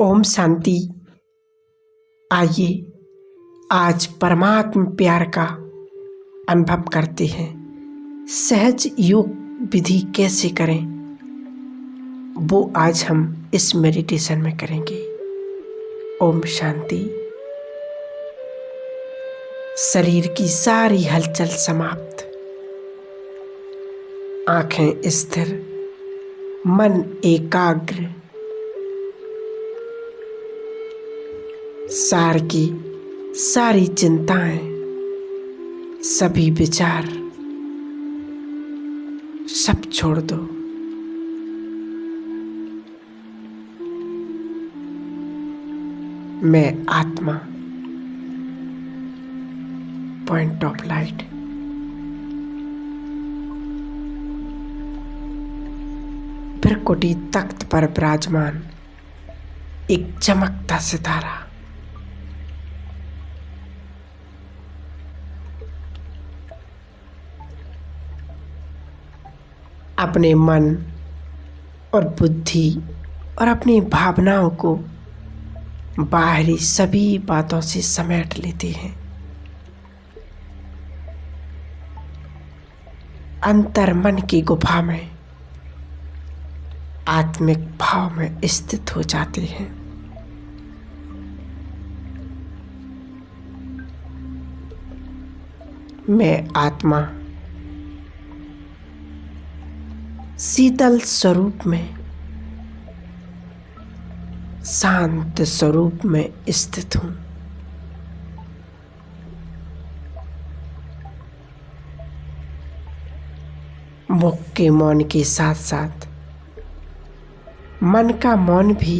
ओम शांति। आइए आज परमात्म प्यार का अनुभव करते हैं। सहज योग विधि कैसे करें वो आज हम इस मेडिटेशन में करेंगे। ओम शांति। शरीर की सारी हलचल समाप्त, आंखें स्थिर, मन एकाग्र, सार की सारी चिंताएं, सभी विचार सब छोड़ दो। मैं आत्मा, पॉइंट ऑफ लाइट। भ्रकुटी तख्त पर विराजमान एक चमकता सितारा। अपने मन और बुद्धि और अपनी भावनाओं को बाहरी सभी बातों से समेट लेते हैं। अंतर मन की गुफा में आत्मिक भाव में स्थित हो जाते हैं। मैं आत्मा शीतल स्वरूप में, शांत स्वरूप में स्थित हूं। मुख के मौन के साथ साथ मन का मौन भी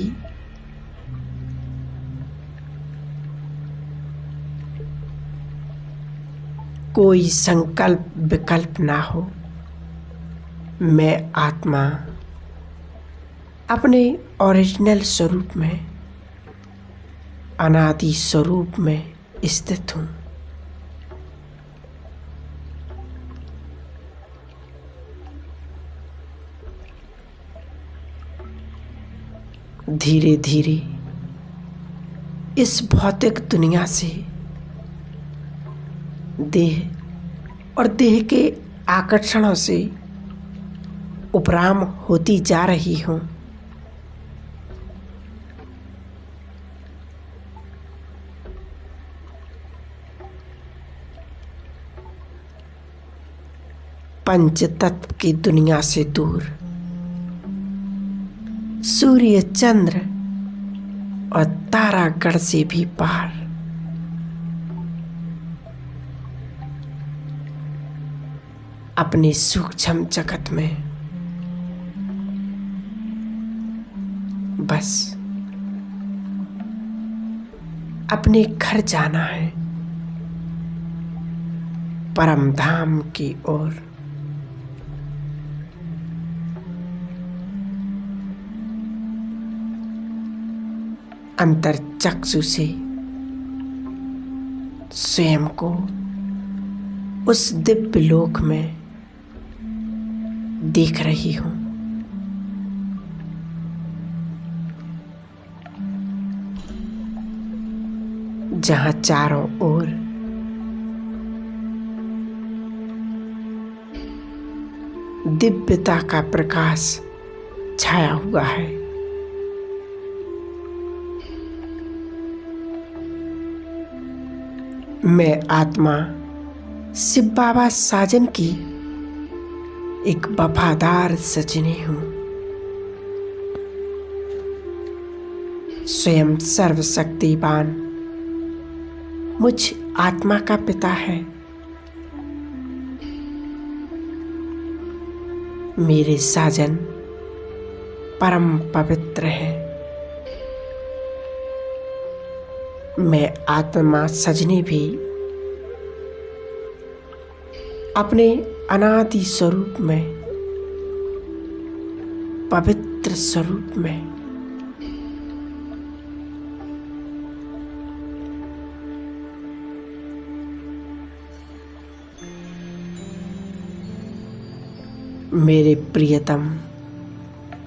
कोई संकल्प विकल्प ना हो। मैं आत्मा अपने ओरिजिनल स्वरूप में, अनादि स्वरूप में स्थित हूं। धीरे धीरे इस भौतिक दुनिया से, देह और देह के आकर्षणों से उपराम होती जा रही हूं। पंच तत्व की दुनिया से दूर, सूर्य चंद्र और तारागण से भी पार, अपने सूक्ष्म जगत में बस अपने घर जाना है, परम धाम की ओर। अंतर चक्षु से स्वयं को उस दिव्य लोक में देख रही हूं। जहां चारों ओर दिव्यता का प्रकाश छाया हुआ है। मैं आत्मा शिव बाबा साजन की एक वफादार सजनी हूं। स्वयं सर्वशक्तिवान मुझ आत्मा का पिता है। मेरे साजन परम पवित्र हैं। मैं आत्मा सजनी भी अपने अनादि स्वरूप में, पवित्र स्वरूप में मेरे प्रियतम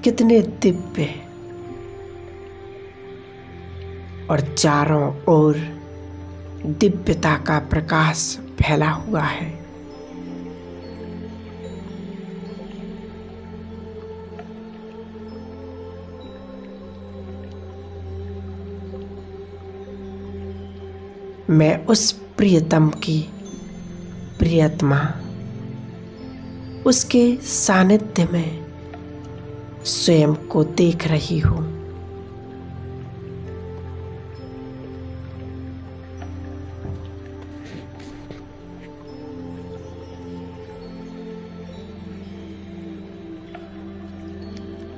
कितने दिव्य, और चारों ओर दिव्यता का प्रकाश फैला हुआ है। मैं उस प्रियतम की प्रियतमा उसके सानिध्य में स्वयं को देख रही हूँ।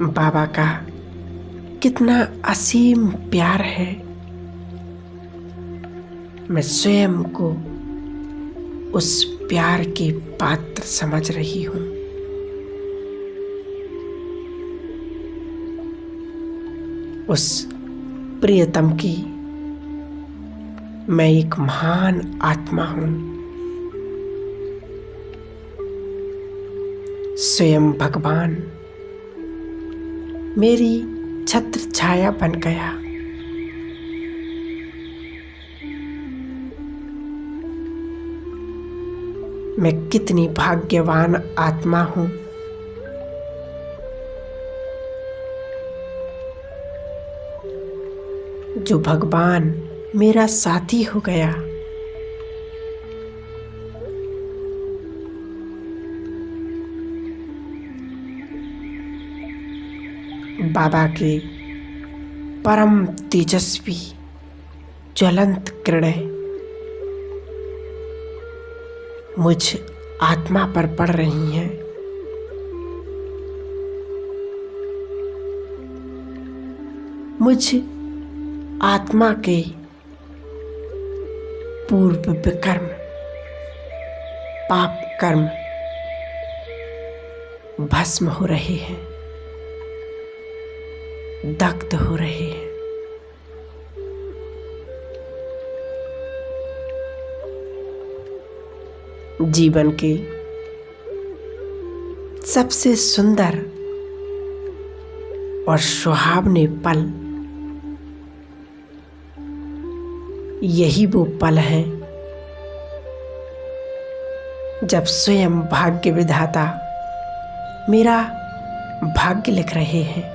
बाबा का कितना असीम प्यार है। मैं स्वयं को उस प्यार के पात्र समझ रही हूँ। उस प्रियतम की मैं एक महान आत्मा हूँ। स्वयं भगवान मेरी छत्र छाया बन गया। मैं कितनी भाग्यवान आत्मा हूँ। जो भगवान मेरा साथी हो गया। बाबा के परम तेजस्वी ज्वलंत किरणें मुझ आत्मा पर पड़ रही हैं। मुझ आत्मा के पूर्व विकर्म पाप कर्म भस्म हो रहे हैं, दग्ध हो रहे हैं। जीवन के सबसे सुंदर और सुहावने पल यही वो पल हैं जब स्वयं भाग्य विधाता मेरा भाग्य लिख रहे हैं।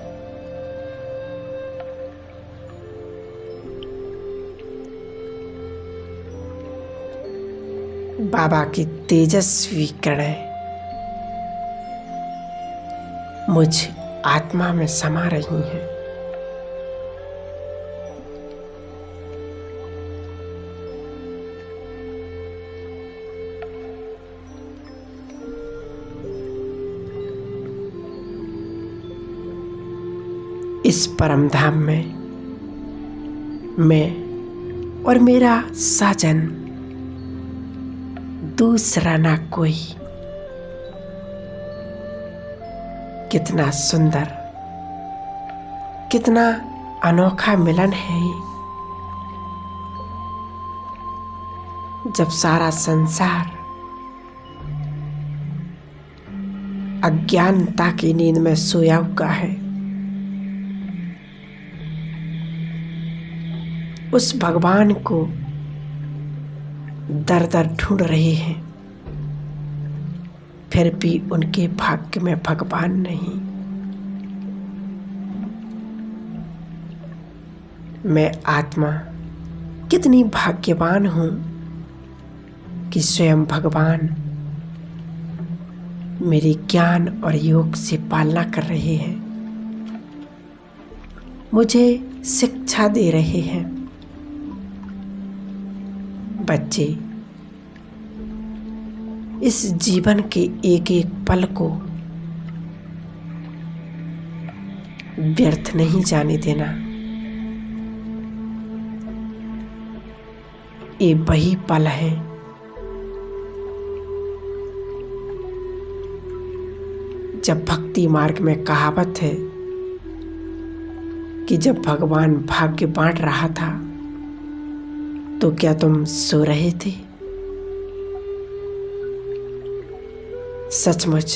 बाबा की तेजस्वी किरणें मुझ आत्मा में समा रही हैं। इस परम धाम में मैं और मेरा साजन दूसरा ना कोई। कितना सुंदर, कितना अनोखा मिलन है ये। जब सारा संसार अज्ञानता की नींद में सोया हुआ है, उस भगवान को दर दर ढूंढ रहे हैं, फिर भी उनके भाग्य में भगवान नहीं। मैं आत्मा कितनी भाग्यवान हूं कि स्वयं भगवान मेरे ज्ञान और योग से पालना कर रहे हैं, मुझे शिक्षा दे रहे हैं। बच्चे इस जीवन के एक एक पल को व्यर्थ नहीं जाने देना। ये वही पल है जब भक्ति मार्ग में कहावत है कि जब भगवान भाग्य बांट रहा था तो क्या तुम सो रहे थे? सचमुच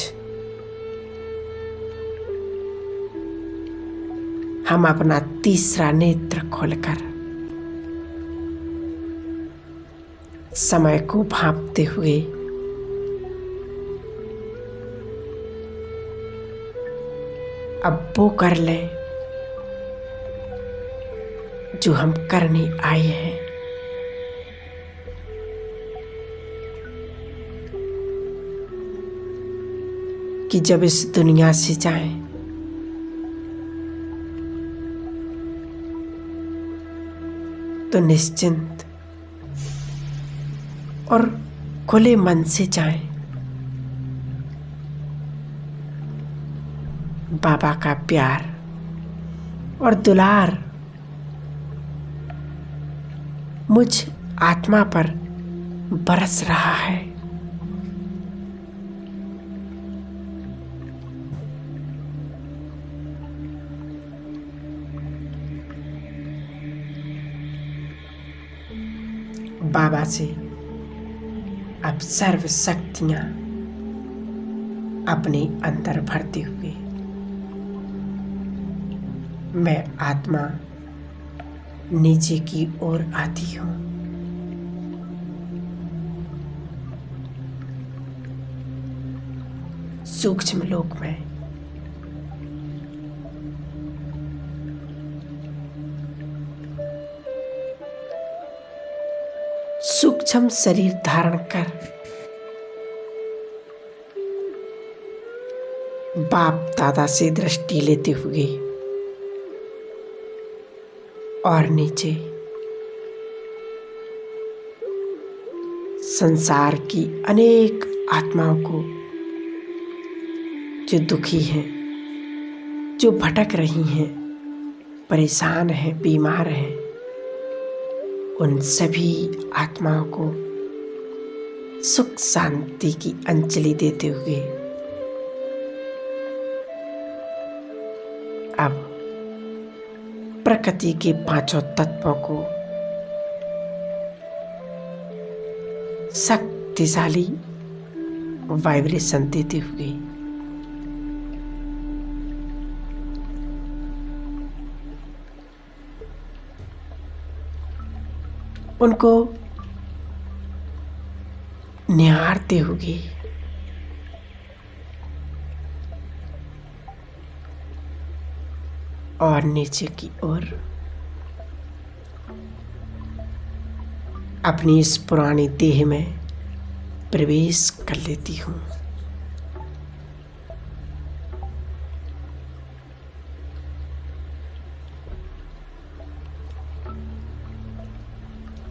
हम अपना तीसरा नेत्र खोलकर समय को भांपते हुए अब वो कर लें जो हम करने आए हैं। कि जब इस दुनिया से जाएं तो निश्चिंत और खुले मन से जाएं। बाबा का प्यार और दुलार मुझ आत्मा पर बरस रहा है। बाबा से अब सर्व शक्तियां अपने अंदर भरते हुए मैं आत्मा नीचे की ओर आती हूँ। सूक्ष्म लोक में सूक्ष्म शरीर धारण कर बाप दादा से दृष्टि लेते हुए और नीचे संसार की अनेक आत्माओं को जो दुखी हैं, जो भटक रही हैं, परेशान हैं, बीमार हैं, उन सभी आत्माओं को सुख शांति की अंजलि देते हुए अब प्रकृति के पांचों तत्वों को शक्तिशाली वाइब्रेशन देते हुए उनको निहारते हुए और नीचे की ओर अपनी इस पुरानी देह में प्रवेश कर लेती हूँ।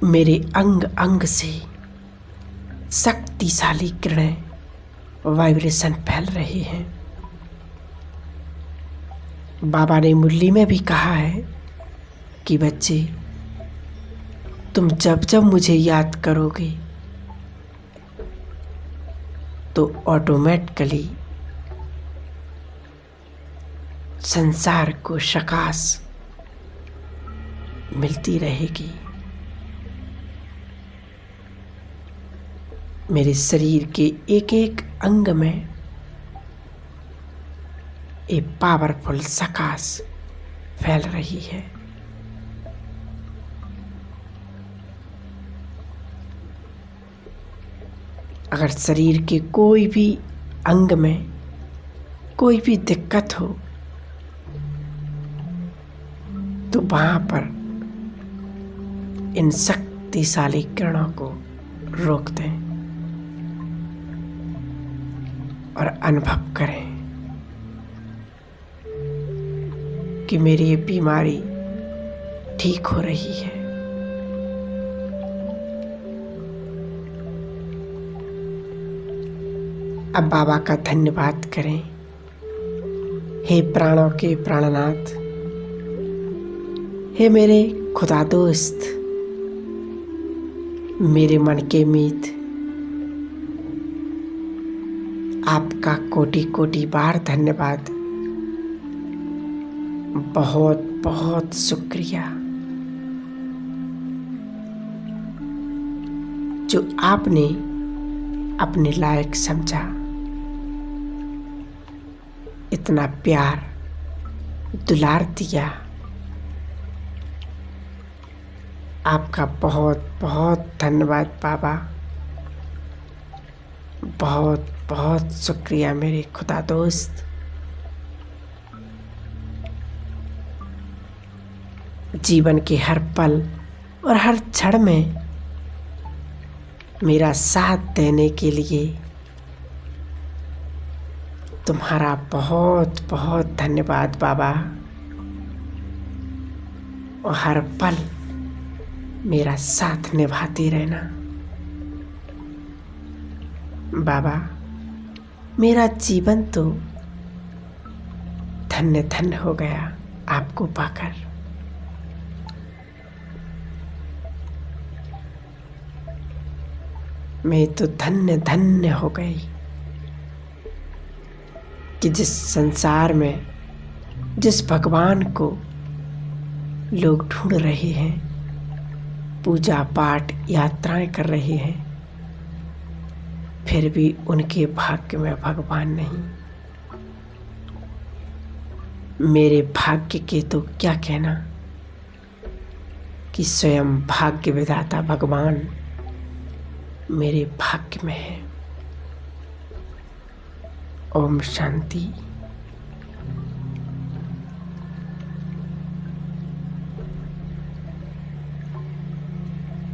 मेरे अंग अंग से शक्तिशाली किरणें वाइब्रेशन फैल रहे हैं। बाबा ने मुरली में भी कहा है कि बच्चे, तुम जब जब मुझे याद करोगे तो ऑटोमेटिकली संसार को प्रकाश मिलती रहेगी। मेरे शरीर के एक एक अंग में एक पावरफुल प्रकाश फैल रही है। अगर शरीर के कोई भी अंग में कोई भी दिक्कत हो तो वहां पर इन शक्तिशाली किरणों को रोक दें और अनुभव करें कि मेरी ये बीमारी ठीक हो रही है। अब बाबा का धन्यवाद करें। हे प्राणों के प्राणनाथ, हे मेरे खुदा दोस्त, मेरे मन के मीत, आपका कोटि कोटि बार धन्यवाद। बहुत बहुत शुक्रिया जो आपने अपने लायक समझा, इतना प्यार दुलार दिया आपका बहुत बहुत धन्यवाद बाबा। बहुत बहुत शुक्रिया मेरे खुदा दोस्त। जीवन के हर पल और हर क्षण में मेरा साथ देने के लिए तुम्हारा बहुत बहुत धन्यवाद बाबा। और हर पल मेरा साथ निभाते रहना बाबा। मेरा जीवन तो धन्य धन्य हो गया आपको पाकर। मैं तो धन्य धन्य हो गई कि जिस संसार में जिस भगवान को लोग ढूंढ रहे हैं, पूजा पाठ यात्राएं कर रहे हैं, फिर भी उनके भाग्य में भगवान नहीं। मेरे भाग्य के तो क्या कहना कि स्वयं भाग्य विधाता भगवान मेरे भाग्य में है। ओम शांति।